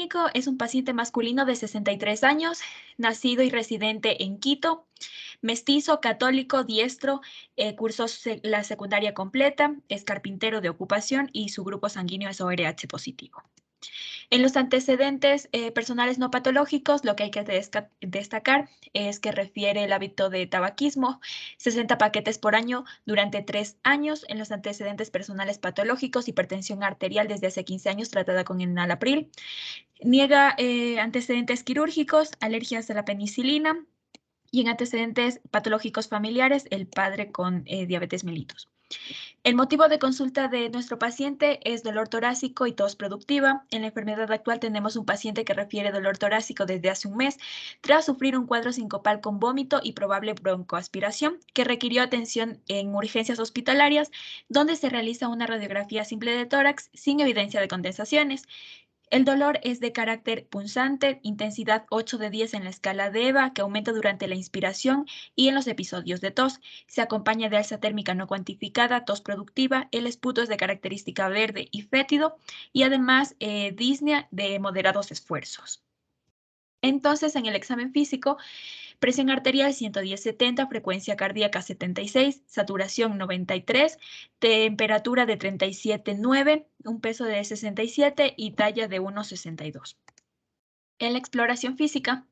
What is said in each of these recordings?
clínico es un paciente masculino de 63 años, nacido y residente en Quito, mestizo, católico, diestro, cursó la secundaria completa, es carpintero de ocupación y su grupo sanguíneo es ORH positivo. En los antecedentes personales no patológicos, lo que hay que destacar es que refiere el hábito de tabaquismo, 60 paquetes por año durante 3 años. En los antecedentes personales patológicos, hipertensión arterial desde hace 15 años tratada con enalapril. Niega antecedentes quirúrgicos, alergias a la penicilina y en antecedentes patológicos familiares, el padre con diabetes mellitus. El motivo de consulta de nuestro paciente es dolor torácico y tos productiva. En la enfermedad actual tenemos un paciente que refiere dolor torácico desde hace un mes tras sufrir un cuadro sincopal con vómito y probable broncoaspiración que requirió atención en urgencias hospitalarias donde se realiza una radiografía simple de tórax sin evidencia de condensaciones. El dolor es de carácter punzante, intensidad 8 de 10 en la escala de EVA, que aumenta durante la inspiración y en los episodios de tos. Se acompaña de alza térmica no cuantificada, tos productiva, el esputo es de característica verde y fétido y además disnea de moderados esfuerzos. Entonces, en el examen físico, presión arterial 110/70, frecuencia cardíaca 76, saturación 93, temperatura de 37,9, un peso de 67 y talla de 1,62. En la exploración física,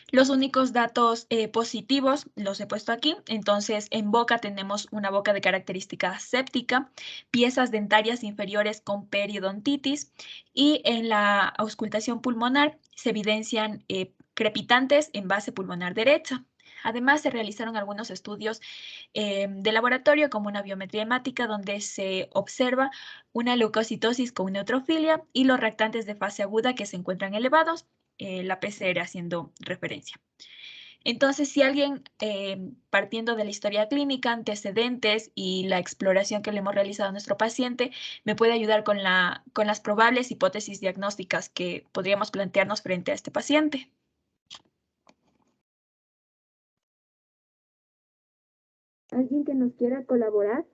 los únicos datos positivos los he puesto aquí. Entonces, en boca tenemos una boca de característica séptica, piezas dentarias inferiores con periodontitis y en la auscultación pulmonar se evidencian crepitantes en base pulmonar derecha. Además, se realizaron algunos estudios de laboratorio como una biometría hemática donde se observa una leucocitosis con neutrofilia y los reactantes de fase aguda que se encuentran elevados, la PCR haciendo referencia. Entonces, si alguien, partiendo de la historia clínica, antecedentes y la exploración que le hemos realizado a nuestro paciente, me puede ayudar con las probables hipótesis diagnósticas que podríamos plantearnos frente a este paciente. ¿Alguien que nos quiera colaborar?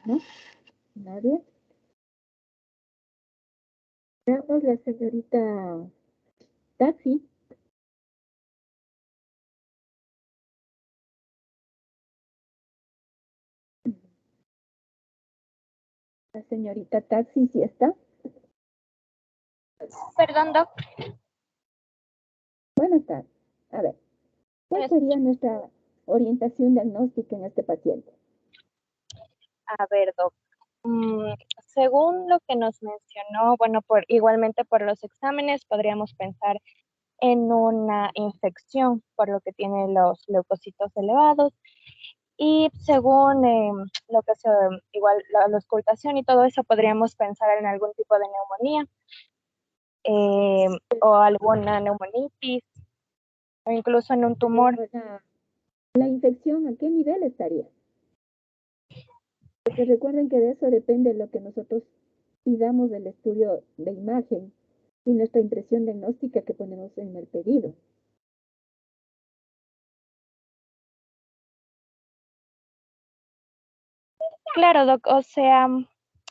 ¿No? ¿Nadie? Veamos la señorita Taxi. La señorita Taxi, ¿sí está? Perdón, Doc. Buenas tardes. A ver, ¿cuál sería nuestra orientación diagnóstica en este paciente? A ver, Doc. Según lo que nos mencionó, bueno, igualmente por los exámenes podríamos pensar en una infección, por lo que tiene los leucocitos elevados. Y según lo que es igual la auscultación y todo eso, podríamos pensar en algún tipo de neumonía o alguna neumonitis o incluso en un tumor. La infección, ¿a qué nivel estaría? Porque recuerden que de eso depende lo que nosotros pidamos del estudio de imagen y nuestra impresión diagnóstica que ponemos en el pedido. Claro, Doc, o sea,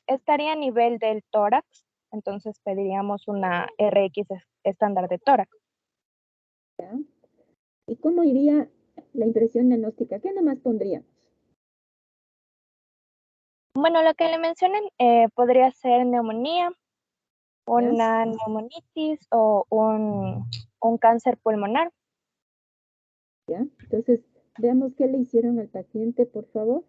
estaría a nivel del tórax, entonces pediríamos una RX estándar de tórax. ¿Ya? ¿Y cómo iría la impresión diagnóstica? ¿Qué nomás pondríamos? Bueno, lo que le mencionen podría ser neumonía, una neumonitis o un cáncer pulmonar. ¿Ya? Entonces, veamos qué le hicieron al paciente, por favor.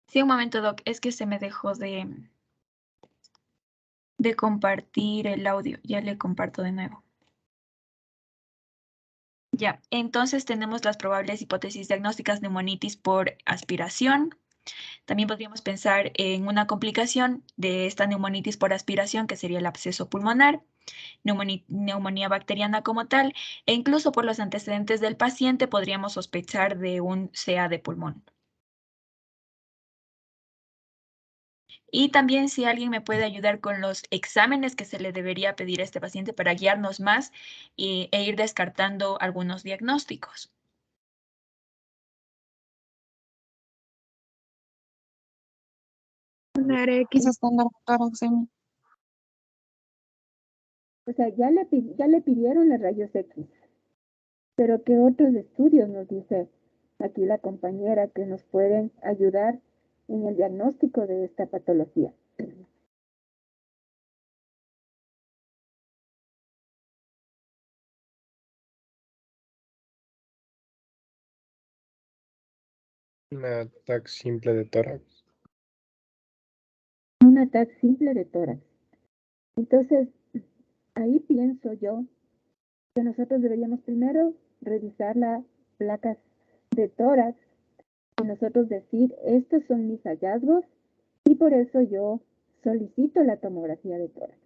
Sí, un momento, Doc, es que se me dejó de compartir el audio. Ya le comparto de nuevo. Ya, entonces tenemos las probables hipótesis diagnósticas: neumonitis por aspiración. También podríamos pensar en una complicación de esta neumonitis por aspiración, que sería el absceso pulmonar, neumonía bacteriana como tal, e incluso por los antecedentes del paciente podríamos sospechar de un CA de pulmón. Y también si alguien me puede ayudar con los exámenes que se le debería pedir a este paciente para guiarnos más e ir descartando algunos diagnósticos. una RX estándar de tórax, Emi. O sea, ya le pidieron los rayos X, pero ¿qué otros estudios nos dice aquí la compañera que nos pueden ayudar en el diagnóstico de esta patología? Una TAC simple de tórax. Un ataque simple de tórax. Entonces, ahí pienso yo que nosotros deberíamos primero revisar las placas de tórax y nosotros decir, estos son mis hallazgos y por eso yo solicito la tomografía de tórax.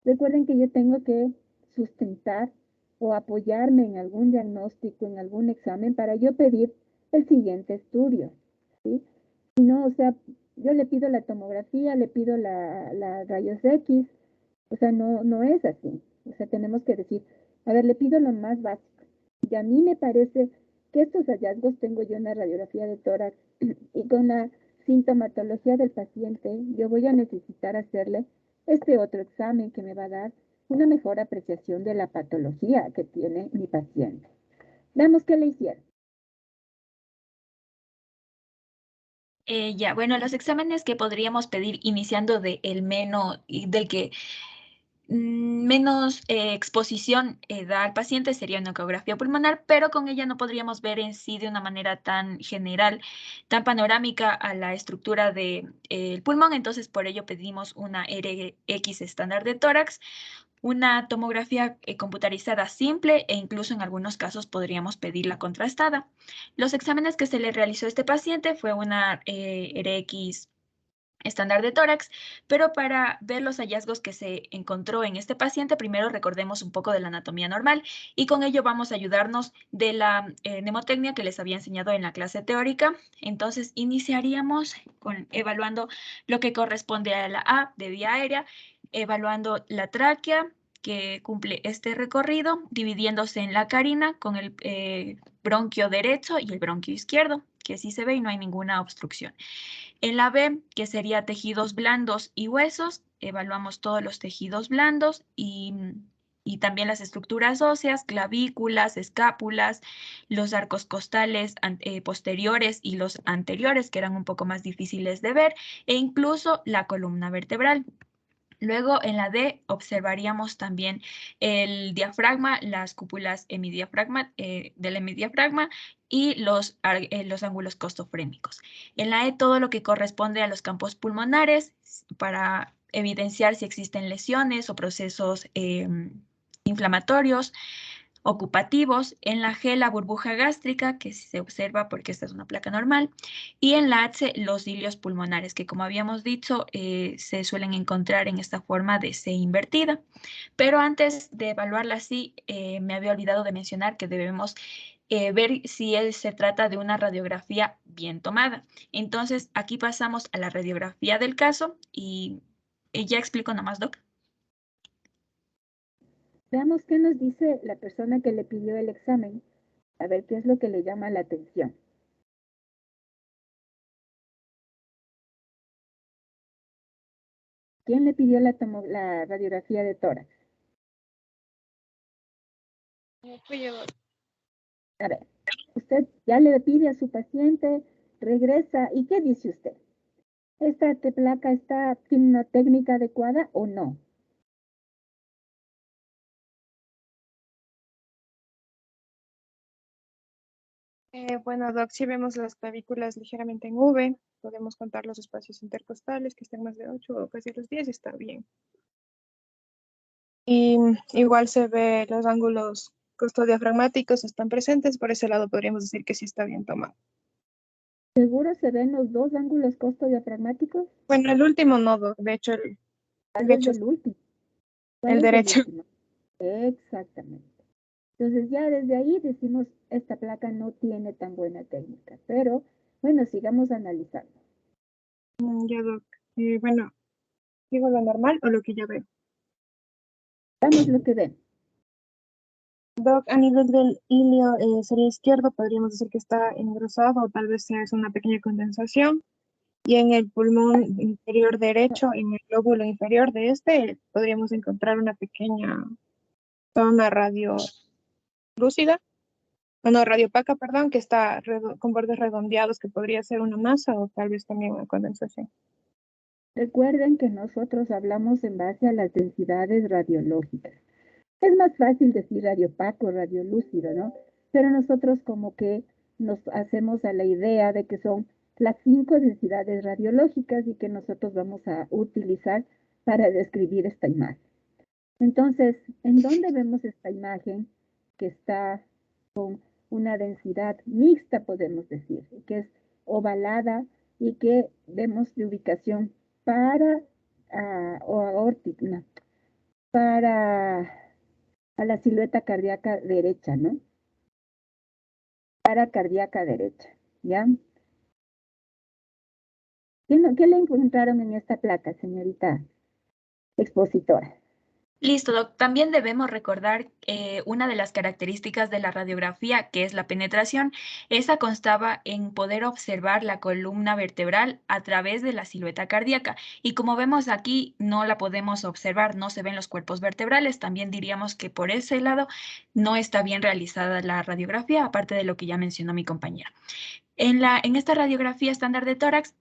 Recuerden que yo tengo que sustentar o apoyarme en algún diagnóstico, en algún examen para yo pedir el siguiente estudio, ¿sí? Si no, o sea, yo le pido la tomografía, le pido la rayos X, o sea, no es así. O sea, tenemos que decir, a ver, le pido lo más básico. Y a mí me parece que estos hallazgos tengo yo en la radiografía de tórax y con la sintomatología del paciente, yo voy a necesitar hacerle este otro examen que me va a dar una mejor apreciación de la patología que tiene mi paciente. Veamos qué le hicieron. Ya, bueno, los exámenes que podríamos pedir iniciando del que menos exposición da al paciente sería una ecografía pulmonar, pero con ella no podríamos ver en sí de una manera tan general, tan panorámica a la estructura del pulmón, entonces por ello pedimos una RX estándar de tórax, una tomografía computarizada simple e incluso en algunos casos podríamos pedir la contrastada. Los exámenes que se le realizó a este paciente fue una RX estándar de tórax, pero para ver los hallazgos que se encontró en este paciente, primero recordemos un poco de la anatomía normal y con ello vamos a ayudarnos de la mnemotecnia que les había enseñado en la clase teórica. Entonces iniciaríamos evaluando lo que corresponde a la A de vía aérea, evaluando la tráquea que cumple este recorrido, dividiéndose en la carina con el bronquio derecho y el bronquio izquierdo, que sí se ve y no hay ninguna obstrucción. En la B, que sería tejidos blandos y huesos, evaluamos todos los tejidos blandos y también las estructuras óseas, clavículas, escápulas, los arcos costales posteriores y los anteriores, que eran un poco más difíciles de ver, e incluso la columna vertebral. Luego en la D observaríamos también el diafragma, las cúpulas del hemidiafragma y los ángulos costofrémicos. En la E todo lo que corresponde a los campos pulmonares para evidenciar si existen lesiones o procesos inflamatorios ocupativos, en la G la burbuja gástrica, que se observa porque esta es una placa normal, y en la H los cilios pulmonares, que como habíamos dicho, se suelen encontrar en esta forma de C invertida. Pero antes de evaluarla así, me había olvidado de mencionar que debemos ver si se trata de una radiografía bien tomada. Entonces, aquí pasamos a la radiografía del caso y ya explico nomás, Doc. Veamos qué nos dice la persona que le pidió el examen. A ver qué es lo que le llama la atención. ¿Quién le pidió la radiografía de tórax? Fui yo. A ver, usted ya le pide a su paciente, regresa, ¿y qué dice usted? ¿Esta placa tiene una técnica adecuada o no? Bueno, Doc, si vemos las clavículas ligeramente en V, podemos contar los espacios intercostales que estén más de 8 o casi los 10 y está bien. Y igual se ve los ángulos costodiafragmáticos están presentes, por ese lado podríamos decir que sí está bien tomado. ¿Seguro se ven los dos ángulos costodiafragmáticos? Bueno, el último no, Doc, de hecho ¿Cuál es el último? ¿Cuál el es derecho. último? Exactamente. Entonces ya desde ahí decimos, esta placa no tiene tan buena técnica, pero bueno, sigamos analizando. Ya, Doc. Bueno, ¿digo lo normal o lo que ya veo? Veamos lo que ven. Doc, a nivel del ilio sería izquierdo, podríamos decir que está engrosado o tal vez sea una pequeña condensación. Y en el pulmón inferior derecho, en el lóbulo inferior de este, podríamos encontrar una pequeña zona radiolúcida, no, radiopaca, perdón, que está con bordes redondeados, que podría ser una masa o tal vez también una condensación. Recuerden que nosotros hablamos en base a las densidades radiológicas. Es más fácil decir radiopaco, radiolúcido, ¿no? Pero nosotros como que nos hacemos a la idea de que son las 5 densidades radiológicas y que nosotros vamos a utilizar para describir esta imagen. Entonces, ¿en dónde vemos esta imagen que está con una densidad mixta, podemos decir, que es ovalada y que vemos de ubicación para o aórtica, no, para a la silueta cardíaca derecha, ¿no? Para cardíaca derecha, ¿ya? ¿Qué le encontraron en esta placa, señorita expositora? Listo, Doc. También debemos recordar una de las características de la radiografía, que es la penetración. Esa constaba en poder observar la columna vertebral a través de la silueta cardíaca. Y como vemos aquí, no la podemos observar, no se ven los cuerpos vertebrales. También diríamos que por ese lado no está bien realizada la radiografía, aparte de lo que ya mencionó mi compañera. En esta radiografía estándar de tórax,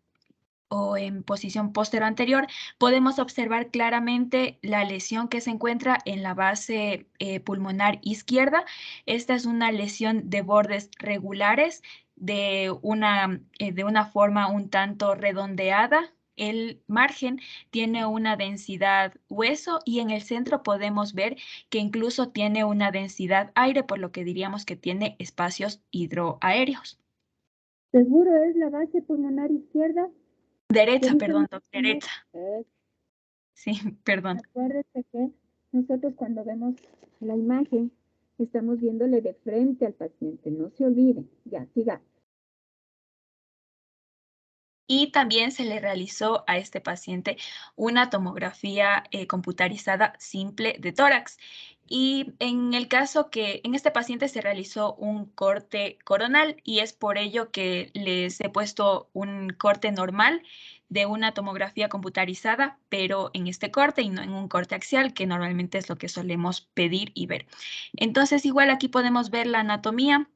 o en posición posterior-anterior, podemos observar claramente la lesión que se encuentra en la base pulmonar izquierda. Esta es una lesión de bordes regulares de una forma un tanto redondeada. El margen tiene una densidad hueso y en el centro podemos ver que incluso tiene una densidad aire, por lo que diríamos que tiene espacios hidroaéreos. ¿Seguro es la base pulmonar izquierda? Derecha, ¿Quién perdón, se doc, derecha. Sí, perdón. Acuérdate que nosotros cuando vemos la imagen estamos viéndole de frente al paciente, no se olviden. Ya, siga. Y también se le realizó a este paciente una tomografía computarizada simple de tórax. Y en el caso que en este paciente se realizó un corte coronal y es por ello que les he puesto un corte normal de una tomografía computarizada, pero en este corte y no en un corte axial, que normalmente es lo que solemos pedir y ver. Entonces, igual aquí podemos ver la anatomía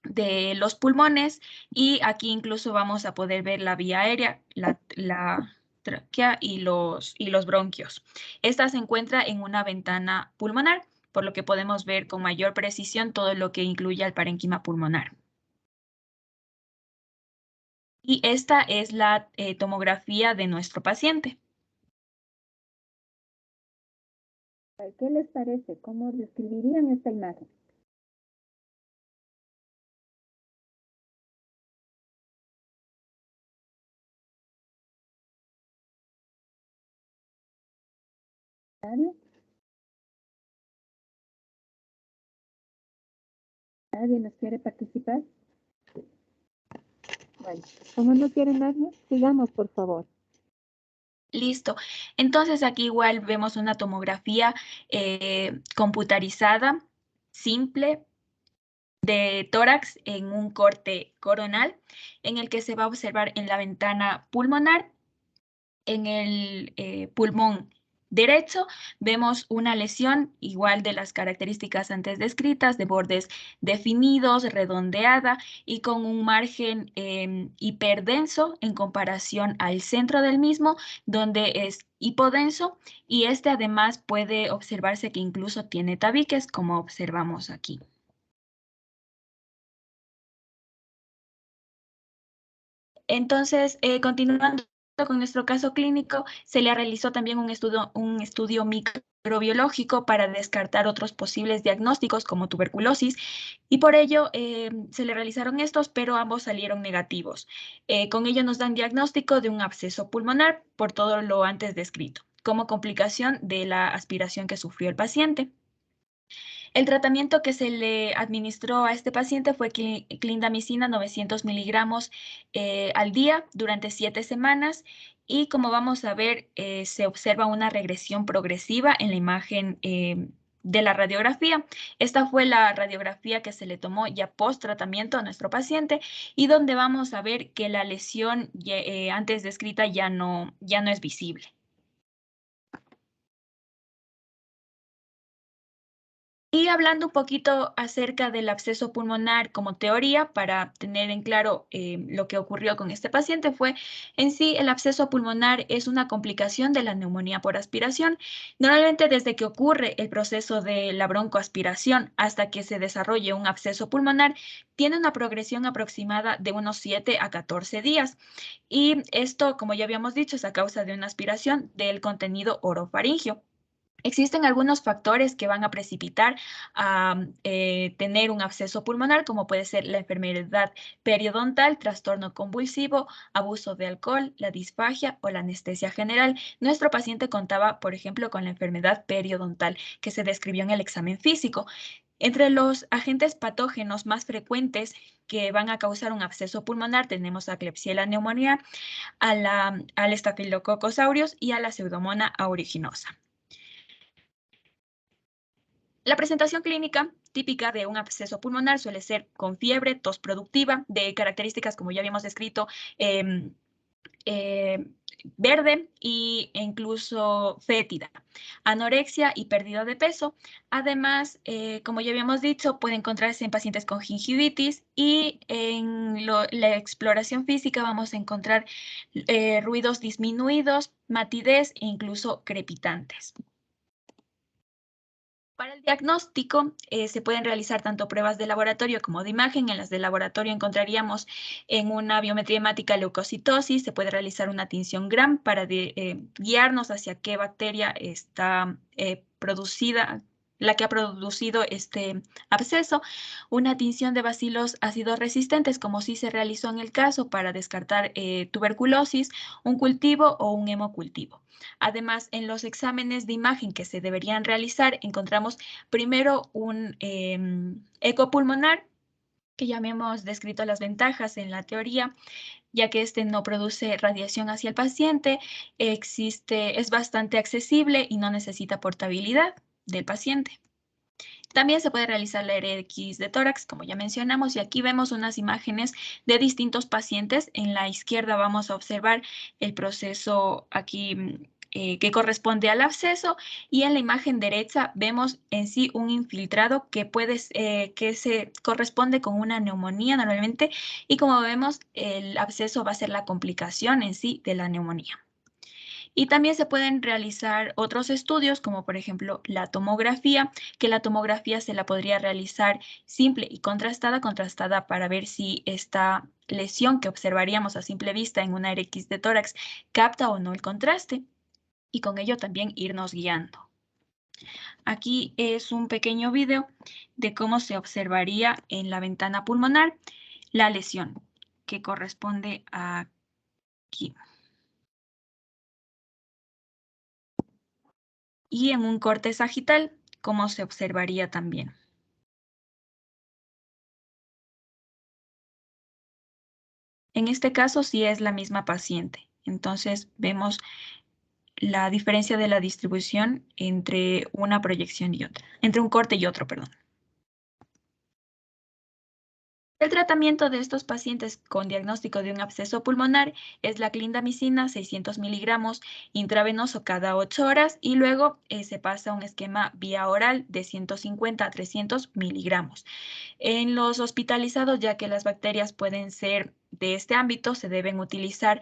de los pulmones y aquí incluso vamos a poder ver la vía aérea, la tráquea y los bronquios. Esta se encuentra en una ventana pulmonar, por lo que podemos ver con mayor precisión todo lo que incluye al parénquima pulmonar. Y esta es la tomografía de nuestro paciente. ¿Qué les parece? ¿Cómo describirían esta imagen? ¿Nadie? ¿Nadie nos quiere participar? Bueno, como no quiere nadie, sigamos, por favor. Listo. Entonces aquí igual vemos una tomografía computarizada, simple, de tórax en un corte coronal, en el que se va a observar en la ventana pulmonar, en el pulmón derecho, vemos una lesión igual de las características antes descritas, de bordes definidos, redondeada y con un margen hiperdenso en comparación al centro del mismo, donde es hipodenso, y este además puede observarse que incluso tiene tabiques, como observamos aquí. Entonces, continuando con nuestro caso clínico, se le realizó también un estudio microbiológico para descartar otros posibles diagnósticos como tuberculosis y por ello se le realizaron estos, pero ambos salieron negativos. Con ello nos dan diagnóstico de un absceso pulmonar por todo lo antes descrito, como complicación de la aspiración que sufrió el paciente. El tratamiento que se le administró a este paciente fue clindamicina 900 miligramos al día durante 7 semanas y como vamos a ver, se observa una regresión progresiva en la imagen de la radiografía. Esta fue la radiografía que se le tomó ya post tratamiento a nuestro paciente y donde vamos a ver que la lesión antes descrita ya no es visible. Y hablando un poquito acerca del absceso pulmonar como teoría, para tener en claro lo que ocurrió con este paciente, fue en sí el absceso pulmonar es una complicación de la neumonía por aspiración. Normalmente desde que ocurre el proceso de la broncoaspiración hasta que se desarrolle un absceso pulmonar, tiene una progresión aproximada de unos 7 a 14 días. Y esto, como ya habíamos dicho, es a causa de una aspiración del contenido orofaringio. Existen algunos factores que van a precipitar a tener un absceso pulmonar, como puede ser la enfermedad periodontal, trastorno convulsivo, abuso de alcohol, la disfagia o la anestesia general. Nuestro paciente contaba, por ejemplo, con la enfermedad periodontal que se describió en el examen físico. Entre los agentes patógenos más frecuentes que van a causar un absceso pulmonar tenemos a Klebsiella pneumoniae, al Staphylococcus aureus y a la Pseudomonas aeruginosa. La presentación clínica típica de un absceso pulmonar suele ser con fiebre, tos productiva, de características, como ya habíamos descrito, verde e incluso fétida, anorexia y pérdida de peso. Además, como ya habíamos dicho, puede encontrarse en pacientes con gingivitis y en la exploración física vamos a encontrar ruidos disminuidos, matidez e incluso crepitantes. Para el diagnóstico se pueden realizar tanto pruebas de laboratorio como de imagen. En las de laboratorio encontraríamos en una biometría hemática leucocitosis, se puede realizar una tinción Gram para guiarnos hacia qué bacteria está producida, la que ha producido este absceso, una tinción de bacilos ácidos resistentes, como sí se realizó en el caso para descartar tuberculosis, un cultivo o un hemocultivo. Además, en los exámenes de imagen que se deberían realizar, encontramos primero un eco pulmonar, que ya hemos descrito las ventajas en la teoría, ya que este no produce radiación hacia el paciente, es bastante accesible y no necesita portabilidad del paciente. También se puede realizar la RX de tórax, como ya mencionamos, y aquí vemos unas imágenes de distintos pacientes. En la izquierda vamos a observar el proceso aquí que corresponde al absceso, y en la imagen derecha vemos en sí un infiltrado que se corresponde con una neumonía normalmente, y como vemos el absceso va a ser la complicación en sí de la neumonía. Y también se pueden realizar otros estudios, como por ejemplo la tomografía, que la tomografía se la podría realizar simple y contrastada para ver si esta lesión que observaríamos a simple vista en una RX de tórax capta o no el contraste, y con ello también irnos guiando. Aquí es un pequeño video de cómo se observaría en la ventana pulmonar la lesión que corresponde aquí. Y en un corte sagital, como se observaría también. En este caso sí es la misma paciente. Entonces vemos la diferencia de la distribución entre una proyección y otra, entre un corte y otro, perdón. El tratamiento de estos pacientes con diagnóstico de un absceso pulmonar es la clindamicina, 600 miligramos intravenoso cada 8 horas, y luego se pasa a un esquema vía oral de 150 a 300 miligramos. En los hospitalizados, ya que las bacterias pueden ser de este ámbito, se deben utilizar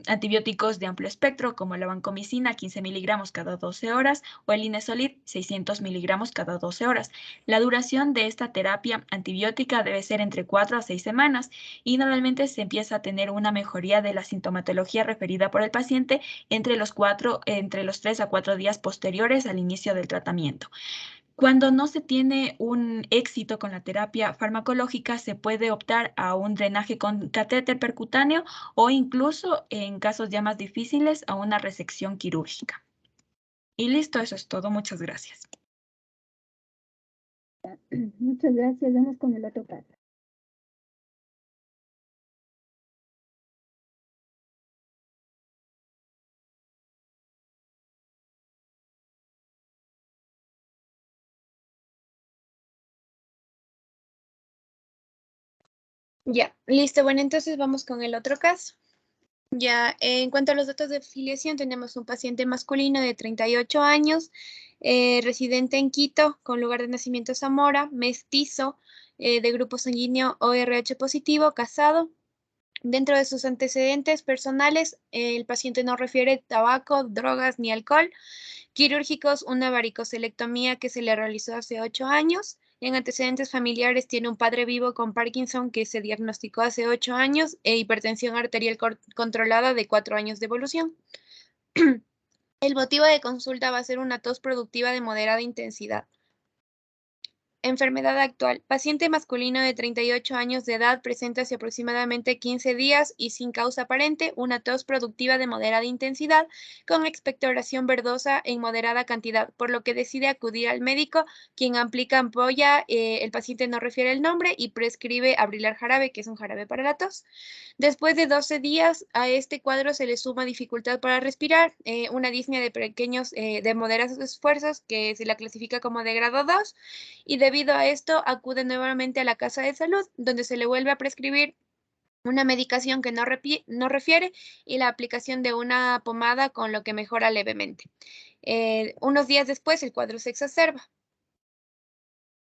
antibióticos de amplio espectro como la vancomicina, 15 miligramos cada 12 horas, o el Linezolid, 600 miligramos cada 12 horas. La duración de esta terapia antibiótica debe ser entre 4 a 6 semanas, y normalmente se empieza a tener una mejoría de la sintomatología referida por el paciente entre los 3 a 4 días posteriores al inicio del tratamiento. Cuando no se tiene un éxito con la terapia farmacológica, se puede optar a un drenaje con catéter percutáneo o incluso, en casos ya más difíciles, a una resección quirúrgica. Y listo, eso es todo. Muchas gracias. Muchas gracias. Vamos con el otro caso. Ya, listo. Bueno, entonces vamos con el otro caso. Ya, en cuanto a los datos de filiación, tenemos un paciente masculino de 38 años, residente en Quito, con lugar de nacimiento Zamora, mestizo, de grupo sanguíneo ORH positivo, casado. Dentro de sus antecedentes personales, el paciente no refiere tabaco, drogas ni alcohol. Quirúrgicos, una varicocelectomía que se le realizó hace 8 años. En antecedentes familiares tiene un padre vivo con Parkinson que se diagnosticó hace 8 años e hipertensión arterial controlada de 4 años de evolución. El motivo de consulta va a ser una tos productiva de moderada intensidad. Enfermedad actual. Paciente masculino de 38 años de edad presenta hace aproximadamente 15 días y sin causa aparente una tos productiva de moderada intensidad con expectoración verdosa en moderada cantidad, por lo que decide acudir al médico, quien aplica ampolla. El paciente no refiere el nombre y prescribe Abrilar jarabe, que es un jarabe para la tos. Después de 12 días, a este cuadro se le suma dificultad para respirar, una disnea de de moderados esfuerzos, que se la clasifica como de grado 2, y debido a esto acude nuevamente a la casa de salud, donde se le vuelve a prescribir una medicación que no refiere y la aplicación de una pomada con lo que mejora levemente. Unos días después el cuadro se exacerba.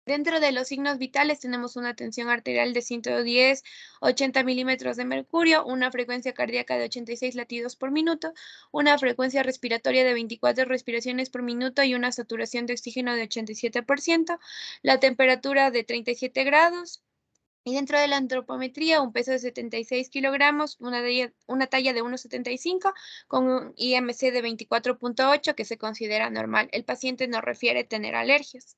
Dentro de los signos vitales tenemos una tensión arterial de 110, 80 milímetros de mercurio, una frecuencia cardíaca de 86 latidos por minuto, una frecuencia respiratoria de 24 respiraciones por minuto y una saturación de oxígeno de 87%, la temperatura de 37 grados. Y dentro de la antropometría, un peso de 76 kilogramos, una talla de 1,75 con un IMC de 24,8 que se considera normal. El paciente no refiere tener alergias.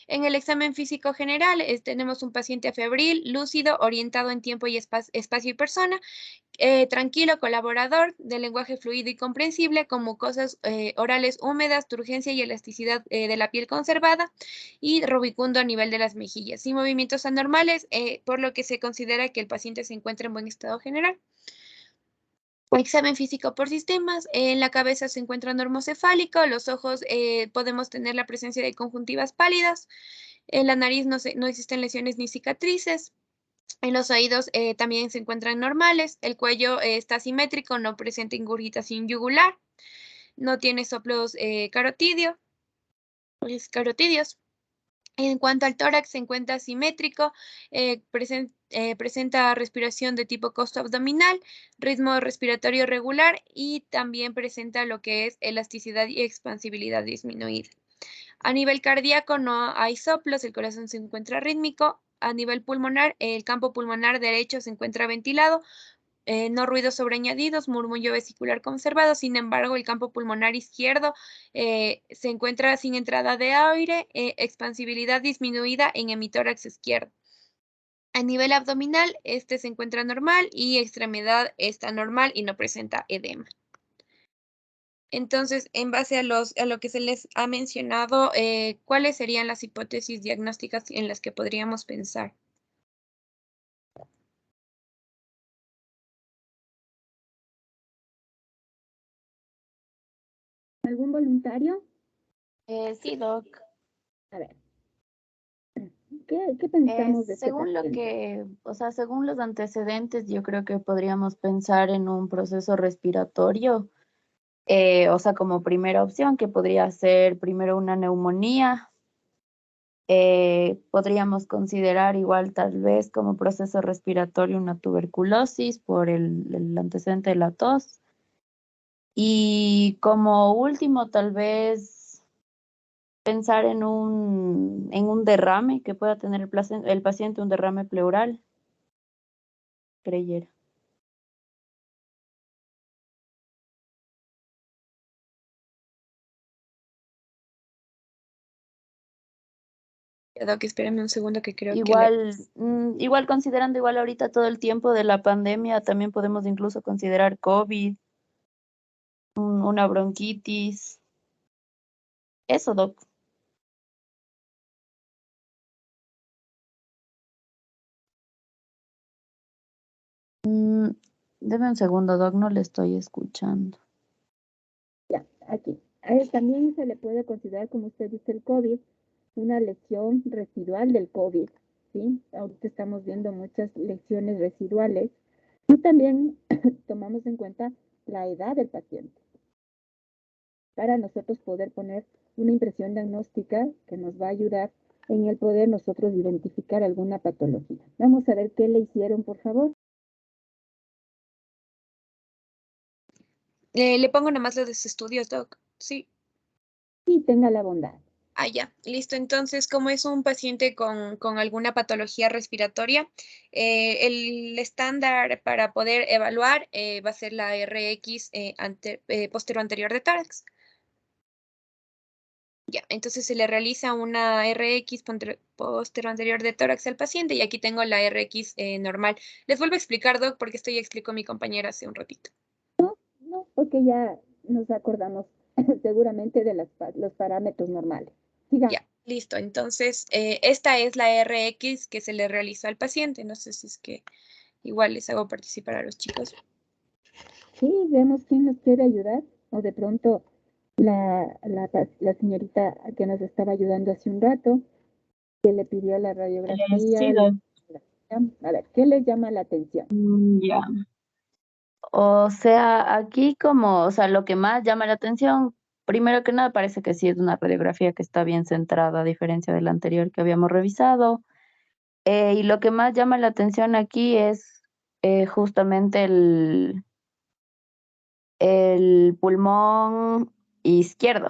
En el examen físico general tenemos un paciente febril, lúcido, orientado en tiempo y espacio y persona, tranquilo, colaborador, de lenguaje fluido y comprensible, con mucosas orales húmedas, turgencia y elasticidad de la piel conservada y rubicundo a nivel de las mejillas, sin movimientos anormales, por lo que se considera que el paciente se encuentra en buen estado general. Examen físico por sistemas. En la cabeza se encuentra normocefálico, los ojos podemos tener la presencia de conjuntivas pálidas, en la nariz no existen lesiones ni cicatrices, en los oídos también se encuentran normales, el cuello está simétrico, no presenta ingurgitación yugular, no tiene soplos carotidios. En cuanto al tórax, se encuentra simétrico, presenta respiración de tipo costo-abdominal, ritmo respiratorio regular y también presenta lo que es elasticidad y expansibilidad disminuida. A nivel cardíaco no hay soplos, el corazón se encuentra rítmico. A nivel pulmonar, el campo pulmonar derecho se encuentra ventilado, no ruidos sobreañadidos, murmullo vesicular conservado. Sin embargo, el campo pulmonar izquierdo se encuentra sin entrada de aire, expansibilidad disminuida en hemitórax izquierdo. A nivel abdominal, este se encuentra normal y extremidad está normal y no presenta edema. Entonces, en base a lo que se les ha mencionado, ¿cuáles serían las hipótesis diagnósticas en las que podríamos pensar? ¿Algún voluntario? Sí, Doc. A ver, ¿qué pensamos de este Según lo paciente? que, o sea, según los antecedentes, yo creo que podríamos pensar en un proceso respiratorio, o sea, como primera opción, que podría ser primero una neumonía. Podríamos considerar igual tal vez como proceso respiratorio una tuberculosis por el antecedente de la tos. Y como último, tal vez pensar en un derrame que pueda tener el paciente, un derrame pleural, creyera. Doc, espérame un segundo que creo que Igual considerando igual ahorita todo el tiempo de la pandemia, también podemos incluso considerar COVID, una bronquitis. Eso, Doc. Deme un segundo, Doc, no le estoy escuchando. Ya, aquí. También se le puede considerar, como usted dice, el COVID, una lesión residual del COVID, ¿sí? Ahorita estamos viendo muchas lesiones residuales y también tomamos en cuenta la edad del paciente para nosotros poder poner una impresión diagnóstica que nos va a ayudar en el poder nosotros identificar alguna patología. Vamos a ver qué le hicieron, por favor. Le pongo nada más lo de sus estudios, Doc. Sí. Y tenga la bondad. Ah, ya, listo. Entonces, como es un paciente con alguna patología respiratoria, el estándar para poder evaluar va a ser la RX postero anterior de tórax. Ya, entonces se le realiza una RX postero anterior de tórax al paciente y aquí tengo la RX normal. Les vuelvo a explicar, Doc, porque esto ya explicó mi compañera hace un ratito. No, porque ya nos acordamos seguramente de los parámetros normales. Siga. Ya, listo. Entonces, esta es la RX que se le realizó al paciente. No sé si es que igual les hago participar a los chicos. Sí, vemos quién nos quiere ayudar. O de pronto la señorita que nos estaba ayudando hace un rato, que le pidió la radiografía. Sí, Doc. A ver, ¿qué le llama la atención? Ya. O sea, aquí como, o sea, lo que más llama la atención, primero que nada, parece que sí es una radiografía que está bien centrada, a diferencia de la anterior que habíamos revisado. Y lo que más llama la atención aquí es justamente el pulmón izquierdo.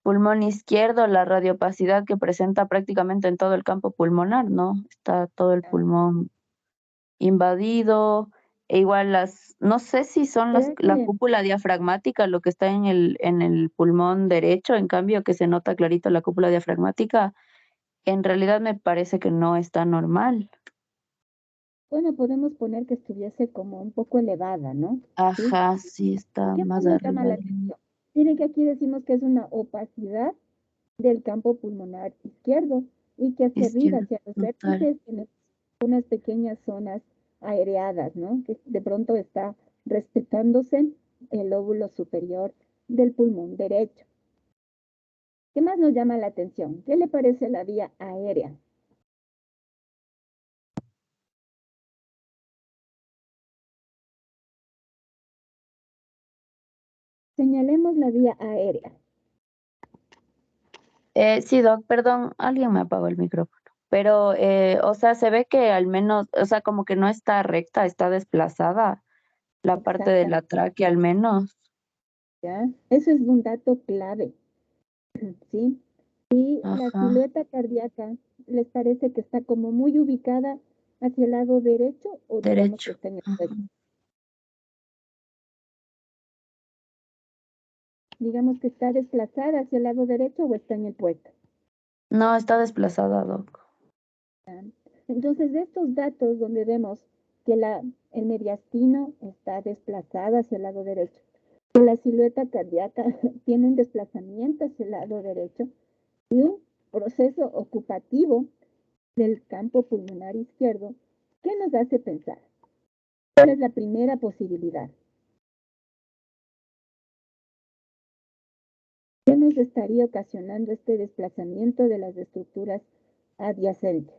Pulmón izquierdo, la radiopacidad que presenta prácticamente en todo el campo pulmonar, ¿no? Está todo el pulmón invadido, e igual no sé si son ¿Será la que cúpula diafragmática lo que está en el pulmón derecho, en cambio que se nota clarito la cúpula diafragmática, en realidad me parece que no está normal. Bueno, podemos poner que estuviese como un poco elevada, ¿no? ¿Sí? Ajá, sí está ¿Qué más más nos llama arriba. la atención? Miren que aquí decimos que es una opacidad del campo pulmonar izquierdo y que hacia arriba, Izquierdo, hacia los total. vértices, tiene unas pequeñas zonas aireadas, ¿no? Que de pronto está respetándose el lóbulo superior del pulmón derecho. ¿Qué más nos llama la atención? ¿Qué le parece la vía aérea? Señalemos la vía aérea. Sí, Doc, perdón, alguien me apagó el micrófono. Pero, o sea, se ve que al menos, o sea, como que no está recta, está desplazada la parte de la tráquea al menos. ¿Ya? Eso es un dato clave, ¿sí? Y la Ajá, silueta cardíaca, ¿les parece que está como muy ubicada hacia el lado derecho o digamos que derecho. está en el Ajá. puesto? Digamos que está desplazada hacia el lado derecho o está en el puesto. No, está desplazada, Doc. ¿Ya? Entonces, de estos datos donde vemos que el mediastino está desplazado hacia el lado derecho, que la silueta cardíaca tiene un desplazamiento hacia el lado derecho y un proceso ocupativo del campo pulmonar izquierdo, ¿qué nos hace pensar? ¿Cuál es la primera posibilidad? ¿Qué nos estaría ocasionando este desplazamiento de las estructuras adyacentes?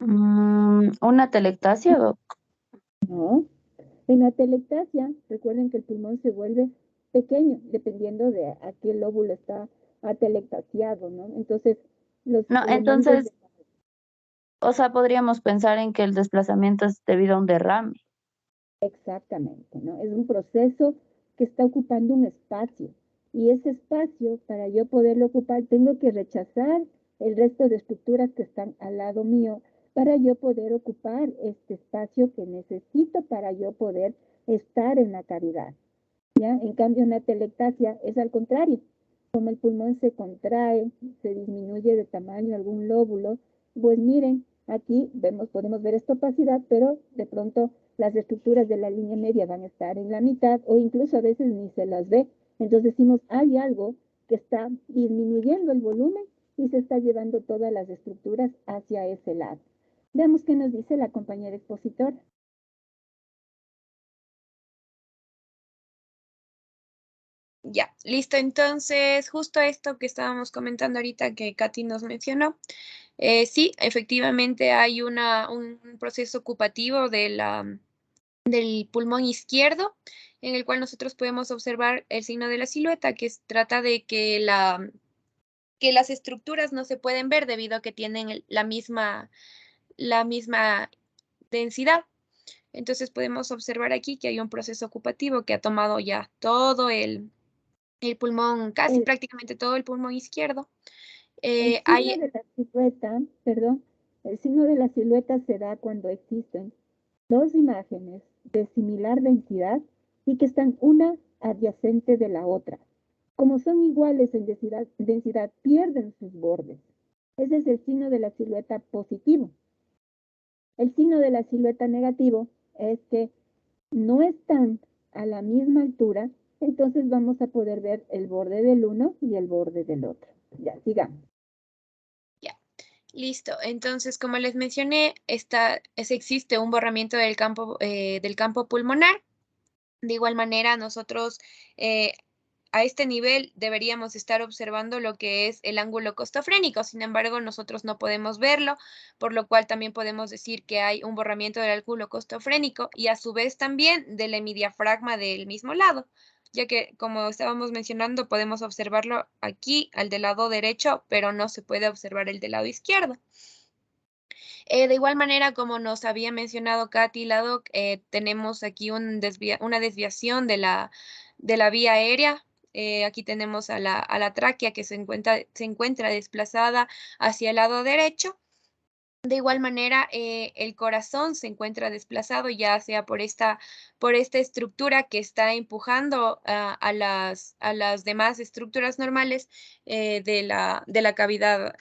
¿Una telectasia, Doc? No. En la telectasia, recuerden que el pulmón se vuelve pequeño, dependiendo de a qué lóbulo está atelectasiado, ¿no? Entonces, los No, elementos entonces, o sea, podríamos pensar en que el desplazamiento es debido a un derrame. exactamente, ¿no? Es un proceso que está ocupando un espacio. Y ese espacio, para yo poderlo ocupar, tengo que rechazar el resto de estructuras que están al lado mío para yo poder ocupar este espacio que necesito para yo poder estar en la cavidad. ¿Ya? En cambio, una telectasia es al contrario. Como el pulmón se contrae, se disminuye de tamaño algún lóbulo, pues miren, aquí podemos ver esta opacidad, pero de pronto las estructuras de la línea media van a estar en la mitad o incluso a veces ni se las ve. Entonces decimos, hay algo que está disminuyendo el volumen y se está llevando todas las estructuras hacia ese lado. Veamos qué nos dice la compañera expositora. Ya, listo. Entonces, justo esto que estábamos comentando ahorita que Katy nos mencionó. Sí, efectivamente hay un proceso ocupativo del pulmón izquierdo, en el cual nosotros podemos observar el signo de la silueta, que trata de que las estructuras no se pueden ver debido a que tienen la misma densidad. Entonces podemos observar aquí que hay un proceso ocupativo que ha tomado ya todo el pulmón, casi El, prácticamente todo el pulmón izquierdo. el signo de la silueta, perdón, el signo de la silueta se da cuando existen dos imágenes de similar densidad y que están una adyacente de la otra. Como son iguales en densidad, pierden sus bordes. Ese es el signo de la silueta positivo. El signo de la silueta negativo es que no están a la misma altura, entonces vamos a poder ver el borde del uno y el borde del otro. Ya, sigamos. Ya, listo. Entonces, como les mencioné, existe un borramiento del campo pulmonar. De igual manera, nosotros a este nivel deberíamos estar observando lo que es el ángulo costofrénico. Sin embargo, nosotros no podemos verlo, por lo cual también podemos decir que hay un borramiento del ángulo costofrénico y a su vez también del hemidiafragma del mismo lado, ya que, como estábamos mencionando, podemos observarlo aquí al del lado derecho, pero no se puede observar el del lado izquierdo. De igual manera, como nos había mencionado Katy Lado, tenemos aquí una desviación de la vía aérea. Aquí tenemos a la tráquea que se encuentra desplazada hacia el lado derecho. De igual manera, el corazón se encuentra desplazado ya sea por esta estructura que está empujando a las demás estructuras normales de la cavidad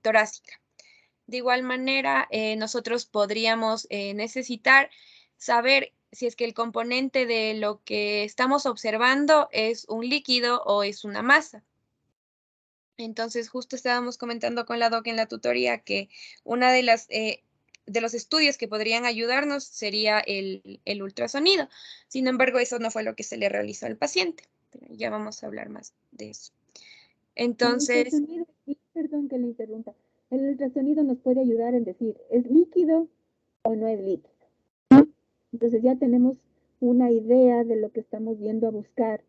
torácica. De igual manera, nosotros podríamos necesitar saber si es que el componente de lo que estamos observando es un líquido o es una masa. Entonces, justo estábamos comentando con la doc en la tutoría que una de los estudios que podrían ayudarnos sería el ultrasonido. Sin embargo, eso no fue lo que se le realizó al paciente. Pero ya vamos a hablar más de eso. Entonces, Perdón que le interrumpa. El ultrasonido nos puede ayudar en decir, ¿es líquido o no es líquido? Entonces ya tenemos una idea de lo que estamos viendo a buscar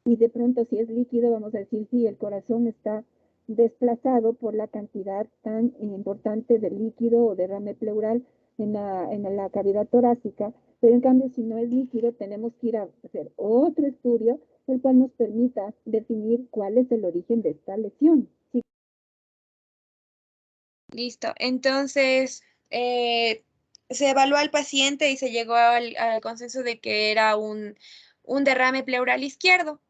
y de pronto si es líquido vamos a decir sí, el corazón está desplazado por la cantidad tan importante de líquido o derrame pleural en la cavidad torácica, pero en cambio si no es líquido tenemos que ir a hacer otro estudio el cual nos permita definir cuál es el origen de esta lesión. ¿Sí? Listo. Entonces, se evaluó al paciente y se llegó al consenso de que era un derrame pleural izquierdo.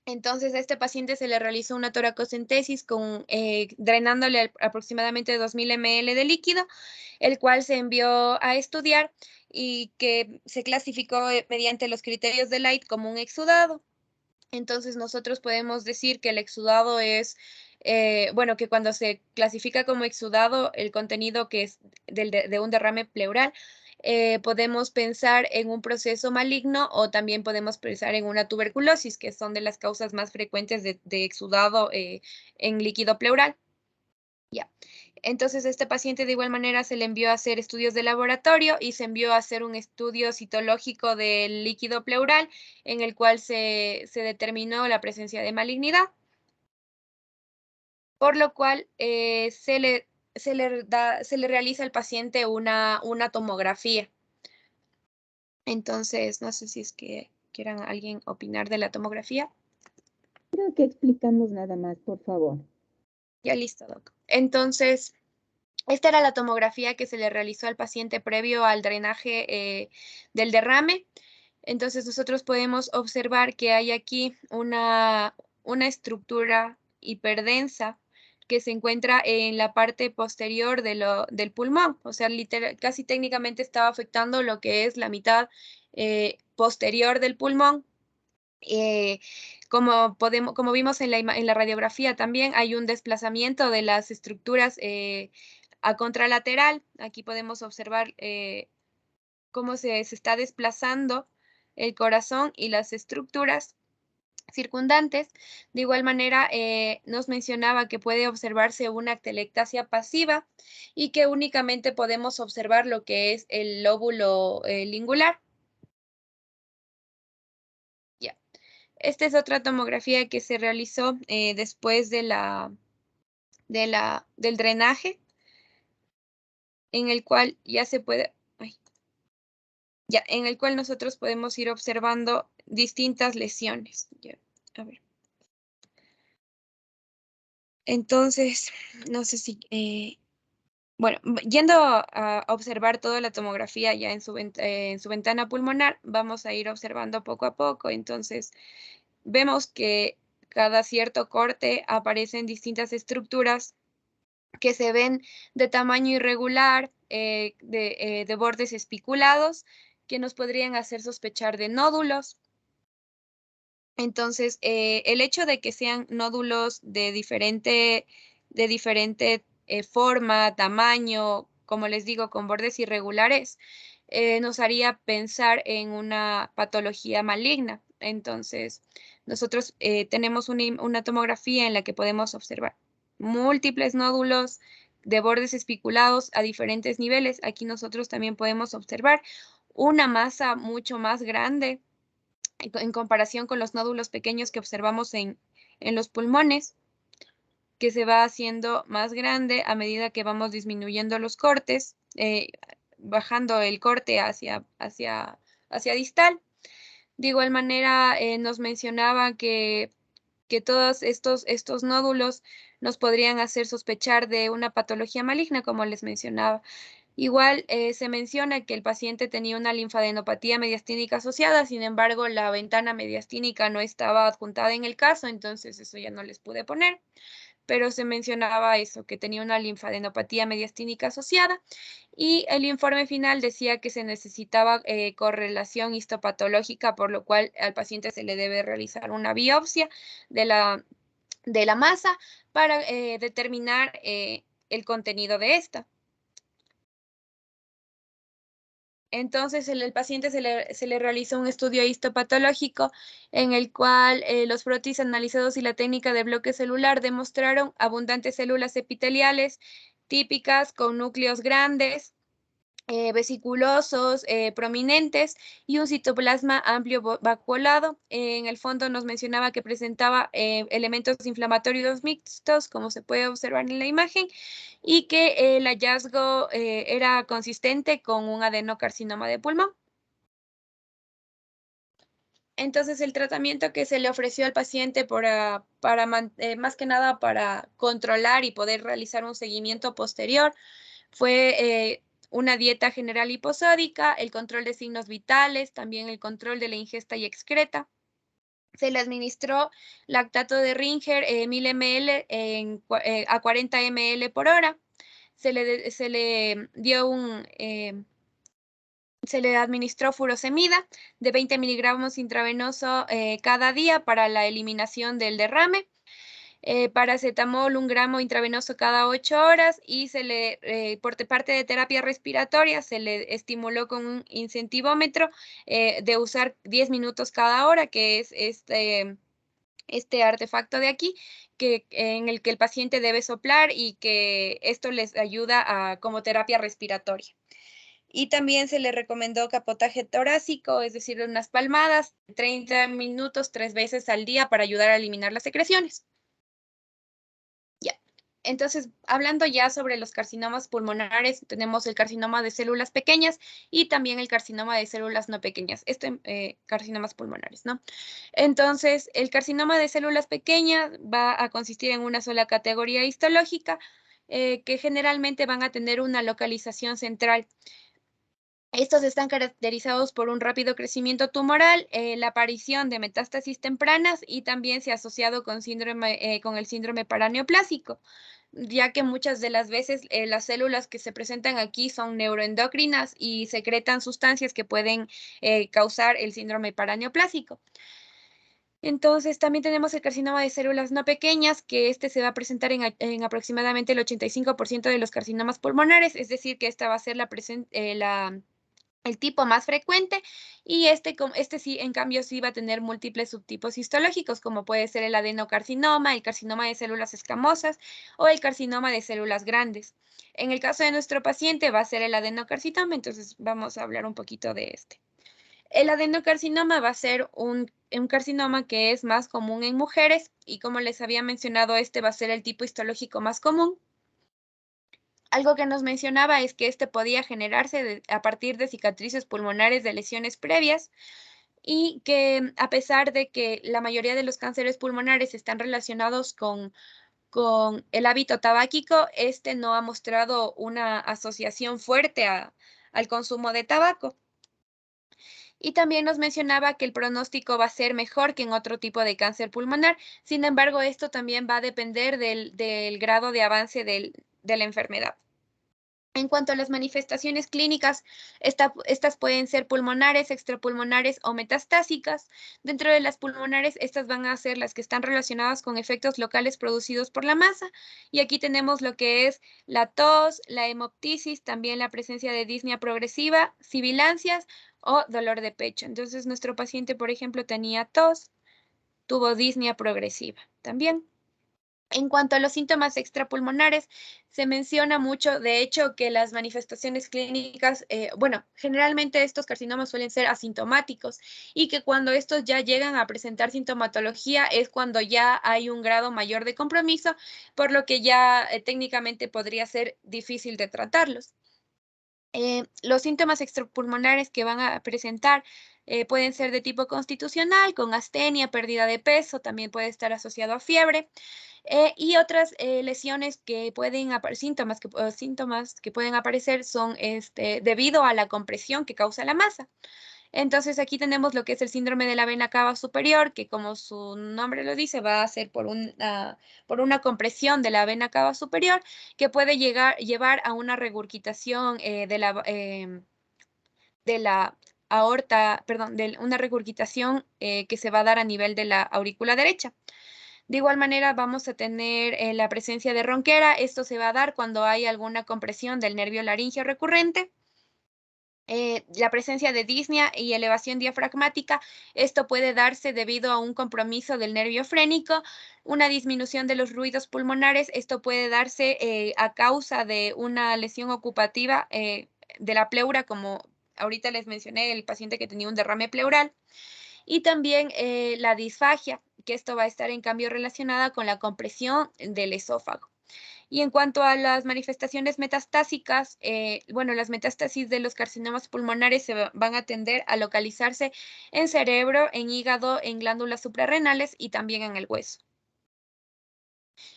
Entonces, a este paciente se le realizó una toracocentesis drenándole aproximadamente 2000 ml de líquido, el cual se envió a estudiar y que se clasificó mediante los criterios de Light como un exudado. Entonces, nosotros podemos decir que el exudado es, que cuando se clasifica como exudado el contenido que es de un derrame pleural, podemos pensar en un proceso maligno o también podemos pensar en una tuberculosis, que son de las causas más frecuentes de exudado en líquido pleural. Ya. Entonces, este paciente de igual manera se le envió a hacer estudios de laboratorio y se envió a hacer un estudio citológico del líquido pleural en el cual se determinó la presencia de malignidad, por lo cual se le realiza al paciente una tomografía. Entonces, no sé si es que quieran alguien opinar de la tomografía. Creo que explicamos nada más, por favor. Ya listo, doc. Entonces, esta era la tomografía que se le realizó al paciente previo al drenaje del derrame. Entonces nosotros podemos observar que hay aquí una estructura hiperdensa que se encuentra en la parte posterior del pulmón. O sea, casi técnicamente estaba afectando lo que es la mitad posterior del pulmón. Como vimos en la radiografía también, hay un desplazamiento de las estructuras a contralateral. Aquí podemos observar cómo se está desplazando el corazón y las estructuras circundantes. De igual manera, nos mencionaba que puede observarse una atelectasia pasiva y que únicamente podemos observar lo que es el lóbulo lingular. Ya. Esta es otra tomografía que se realizó después del drenaje, en el cual ya se puede, en el cual nosotros podemos ir observando distintas lesiones. Ya, a ver. Entonces, no sé si, bueno, yendo a observar toda la tomografía ya en su ventana pulmonar, vamos a ir observando poco a poco. Entonces, vemos que cada cierto corte aparecen distintas estructuras que se ven de tamaño irregular, de bordes espiculados, que nos podrían hacer sospechar de nódulos. Entonces, el hecho de que sean nódulos de diferente forma, tamaño, como les digo, con bordes irregulares, nos haría pensar en una patología maligna. Entonces, nosotros tenemos una tomografía en la que podemos observar múltiples nódulos de bordes espiculados a diferentes niveles. Aquí nosotros también podemos observar una masa mucho más grande en comparación con los nódulos pequeños que observamos en los pulmones, que se va haciendo más grande a medida que vamos disminuyendo los cortes, bajando el corte hacia distal. De igual manera, nos mencionaba que todos estos nódulos nos podrían hacer sospechar de una patología maligna, como les mencionaba. Igual se menciona que el paciente tenía una linfadenopatía mediastínica asociada, sin embargo, la ventana mediastínica no estaba adjuntada en el caso, entonces eso ya no les pude poner, pero se mencionaba eso, que tenía una linfadenopatía mediastínica asociada, y el informe final decía que se necesitaba correlación histopatológica, por lo cual al paciente se le debe realizar una biopsia de la masa para determinar el contenido de esta. Entonces, el paciente se le realizó un estudio histopatológico en el cual los frotis analizados y la técnica de bloque celular demostraron abundantes células epiteliales típicas con núcleos grandes, vesiculosos, prominentes y un citoplasma amplio vacuolado. En el fondo nos mencionaba que presentaba elementos inflamatorios mixtos, como se puede observar en la imagen, y que el hallazgo era consistente con un adenocarcinoma de pulmón. Entonces, el tratamiento que se le ofreció al paciente más que nada para controlar y poder realizar un seguimiento posterior fue una dieta general hiposódica, el control de signos vitales, también el control de la ingesta y excreta. Se le administró lactato de Ringer 1000 ml a 40 ml por hora. Se le administró furosemida de 20 miligramos intravenoso cada día para la eliminación del derrame. Paracetamol 1 gramo intravenoso cada 8 horas y por parte de terapia respiratoria se le estimuló con un incentivómetro de usar 10 minutos cada hora, que es este artefacto de aquí, en el que el paciente debe soplar y que esto les ayuda como terapia respiratoria. Y también se le recomendó capotaje torácico, es decir, unas palmadas, 30 minutos 3 veces al día para ayudar a eliminar las secreciones. Entonces, hablando ya sobre los carcinomas pulmonares, tenemos el carcinoma de células pequeñas y también el carcinoma de células no pequeñas, carcinomas pulmonares, ¿no? Entonces, el carcinoma de células pequeñas va a consistir en una sola categoría histológica que generalmente van a tener una localización central. Estos están caracterizados por un rápido crecimiento tumoral, la aparición de metástasis tempranas y también se ha asociado con el síndrome paraneoplásico, ya que muchas de las veces las células que se presentan aquí son neuroendocrinas y secretan sustancias que pueden causar el síndrome paraneoplásico. Entonces, también tenemos el carcinoma de células no pequeñas, que se va a presentar en aproximadamente el 85% de los carcinomas pulmonares, es decir, que esta va a ser la el tipo más frecuente, y este sí, en cambio, sí va a tener múltiples subtipos histológicos, como puede ser el adenocarcinoma, el carcinoma de células escamosas o el carcinoma de células grandes. En el caso de nuestro paciente va a ser el adenocarcinoma, entonces vamos a hablar un poquito de este. El adenocarcinoma va a ser un carcinoma que es más común en mujeres, y como les había mencionado, este va a ser el tipo histológico más común. Algo que nos mencionaba es que este podía generarse a partir de cicatrices pulmonares de lesiones previas, y que a pesar de que la mayoría de los cánceres pulmonares están relacionados con el hábito tabáquico, este no ha mostrado una asociación fuerte al consumo de tabaco. Y también nos mencionaba que el pronóstico va a ser mejor que en otro tipo de cáncer pulmonar. Sin embargo, esto también va a depender del grado de avance de la enfermedad. En cuanto a las manifestaciones clínicas, estas pueden ser pulmonares, extrapulmonares o metastásicas. Dentro de las pulmonares, estas van a ser las que están relacionadas con efectos locales producidos por la masa. Y aquí tenemos lo que es la tos, la hemoptisis, también la presencia de disnea progresiva, sibilancias o dolor de pecho. Entonces, nuestro paciente, por ejemplo, tenía tos, tuvo disnea progresiva también. En cuanto a los síntomas extrapulmonares, se menciona mucho, de hecho, que las manifestaciones clínicas, generalmente estos carcinomas suelen ser asintomáticos, y que cuando estos ya llegan a presentar sintomatología es cuando ya hay un grado mayor de compromiso, por lo que ya técnicamente podría ser difícil de tratarlos. Los síntomas extrapulmonares que van a presentar pueden ser de tipo constitucional, con astenia, pérdida de peso, también puede estar asociado a fiebre. Y otras lesiones que pueden síntomas que pueden aparecer son debido a la compresión que causa la masa. Entonces aquí tenemos lo que es el síndrome de la vena cava superior, que como su nombre lo dice, va a ser por una compresión de la vena cava superior, que puede llevar a una regurgitación de la aorta, perdón, de una regurgitación que se va a dar a nivel de la aurícula derecha. De igual manera, vamos a tener la presencia de ronquera. Esto se va a dar cuando hay alguna compresión del nervio laríngeo recurrente. La presencia de disnea y elevación diafragmática, esto puede darse debido a un compromiso del nervio frénico, una disminución de los ruidos pulmonares. Esto puede darse a causa de una lesión ocupativa de la pleura, como ahorita les mencioné, el paciente que tenía un derrame pleural. Y también la disfagia, que esto va a estar en cambio relacionada con la compresión del esófago. Y en cuanto a las manifestaciones metastásicas, las metástasis de los carcinomas pulmonares van a tender a localizarse en cerebro, en hígado, en glándulas suprarrenales y también en el hueso.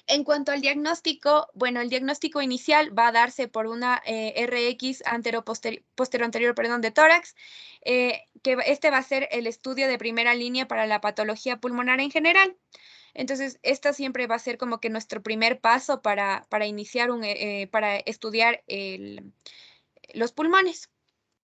En cuanto al diagnóstico, el diagnóstico inicial va a darse por una RX posterior-anterior de tórax, que este va a ser el estudio de primera línea para la patología pulmonar en general. Entonces, esta siempre va a ser como que nuestro primer paso para iniciar para estudiar los pulmones.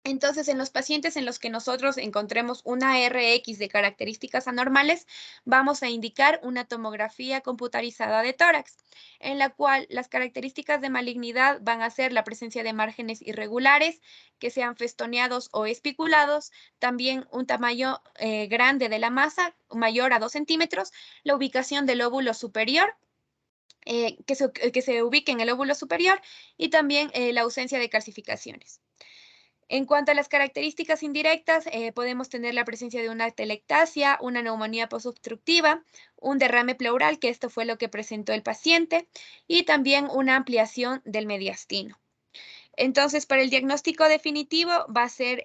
Entonces, en los pacientes en los que nosotros encontremos una RX de características anormales, vamos a indicar una tomografía computarizada de tórax, en la cual las características de malignidad van a ser la presencia de márgenes irregulares, que sean festoneados o espiculados, también un tamaño grande de la masa, mayor a 2 centímetros, la ubicación del lóbulo superior, que se ubique en el lóbulo superior, y también la ausencia de calcificaciones. En cuanto a las características indirectas, podemos tener la presencia de una atelectasia, una neumonía posobstructiva, un derrame pleural, que esto fue lo que presentó el paciente, y también una ampliación del mediastino. Entonces, para el diagnóstico definitivo va a ser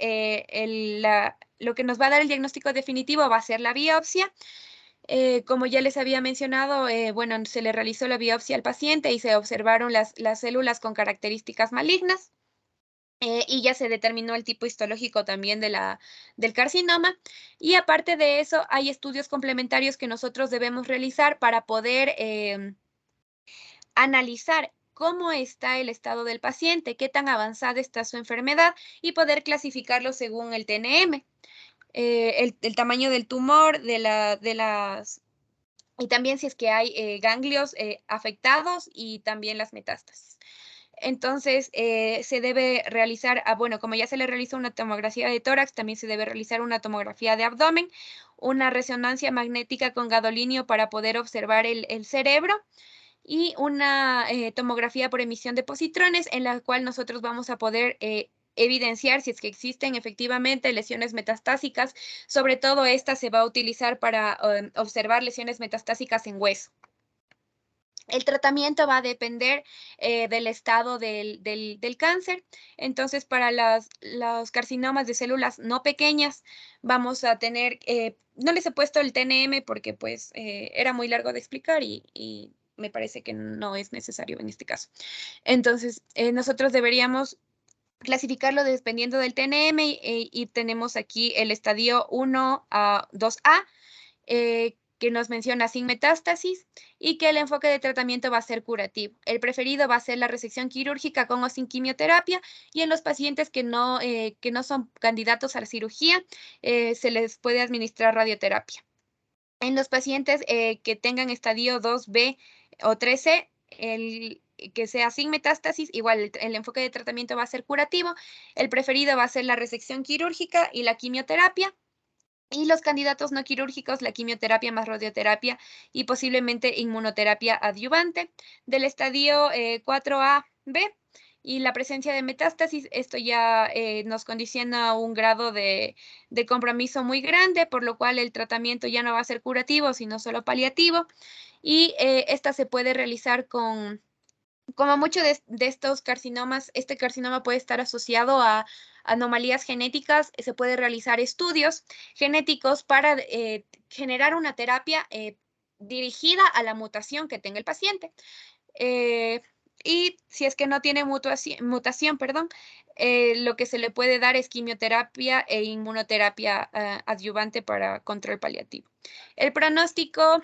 lo que nos va a dar el diagnóstico definitivo va a ser la biopsia. Como ya les había mencionado, se le realizó la biopsia al paciente y se observaron las células con características malignas. Y ya se determinó el tipo histológico también del carcinoma. Y aparte de eso, hay estudios complementarios que nosotros debemos realizar para poder analizar cómo está el estado del paciente, qué tan avanzada está su enfermedad, y poder clasificarlo según el TNM, el tamaño del tumor, y también si es que hay ganglios afectados, y también las metástasis. Entonces, se debe realizar, bueno, como ya se le realizó una tomografía de tórax, también se debe realizar una tomografía de abdomen, una resonancia magnética con gadolinio para poder observar el cerebro y una tomografía por emisión de positrones en la cual nosotros vamos a poder evidenciar si es que existen efectivamente lesiones metastásicas. Sobre todo esta se va a utilizar para observar lesiones metastásicas en hueso. El tratamiento va a depender del estado del cáncer. Entonces, para los carcinomas de células no pequeñas, vamos a tener, no les he puesto el TNM porque pues era muy largo de explicar y me parece que no es necesario en este caso. Entonces, nosotros deberíamos clasificarlo dependiendo del TNM y tenemos aquí el estadio 1 a 2A, que nos menciona sin metástasis y que el enfoque de tratamiento va a ser curativo. El preferido va a ser la resección quirúrgica con o sin quimioterapia y en los pacientes que no son candidatos a la cirugía se les puede administrar radioterapia. En los pacientes que tengan estadio 2B o 3C, que sea sin metástasis, igual el enfoque de tratamiento va a ser curativo. El preferido va a ser la resección quirúrgica y la quimioterapia. Y los candidatos no quirúrgicos, la quimioterapia más radioterapia y posiblemente inmunoterapia adyuvante. Del estadio 4A-B y la presencia de metástasis, esto ya nos condiciona a un grado de compromiso muy grande, por lo cual el tratamiento ya no va a ser curativo, sino solo paliativo. Y esta se puede realizar como muchos de estos carcinomas, este carcinoma puede estar asociado a anomalías genéticas, se puede realizar estudios genéticos para generar una terapia dirigida a la mutación que tenga el paciente. Y si es que no tiene mutación, lo que se le puede dar es quimioterapia e inmunoterapia adyuvante para control paliativo. El pronóstico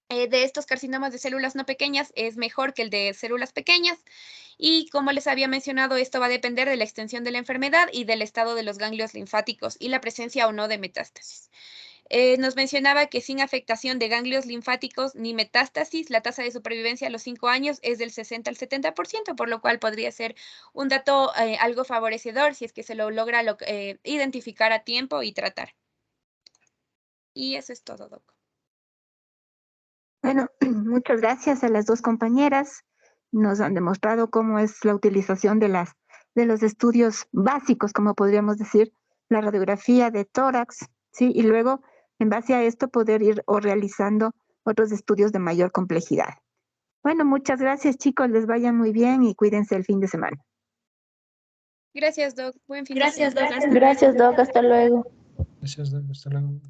de estos carcinomas de células no pequeñas es mejor que el de células pequeñas y como les había mencionado, esto va a depender de la extensión de la enfermedad y del estado de los ganglios linfáticos y la presencia o no de metástasis. Nos mencionaba que sin afectación de ganglios linfáticos ni metástasis, la tasa de supervivencia a los 5 años es del 60 al 70%, por lo cual podría ser un dato algo favorecedor si es que se lo logra identificar a tiempo y tratar. Y eso es todo, Doc. Bueno, muchas gracias a las dos compañeras. Nos han demostrado cómo es la utilización de los estudios básicos, como podríamos decir, la radiografía de tórax, ¿sí? Y luego, en base a esto, poder ir realizando otros estudios de mayor complejidad. Bueno, muchas gracias, chicos. Les vaya muy bien y cuídense el fin de semana. Gracias, Doc. Buen fin de Gracias, semana. Doc. Gracias, Doc. Hasta luego. Gracias, Doc. Hasta luego.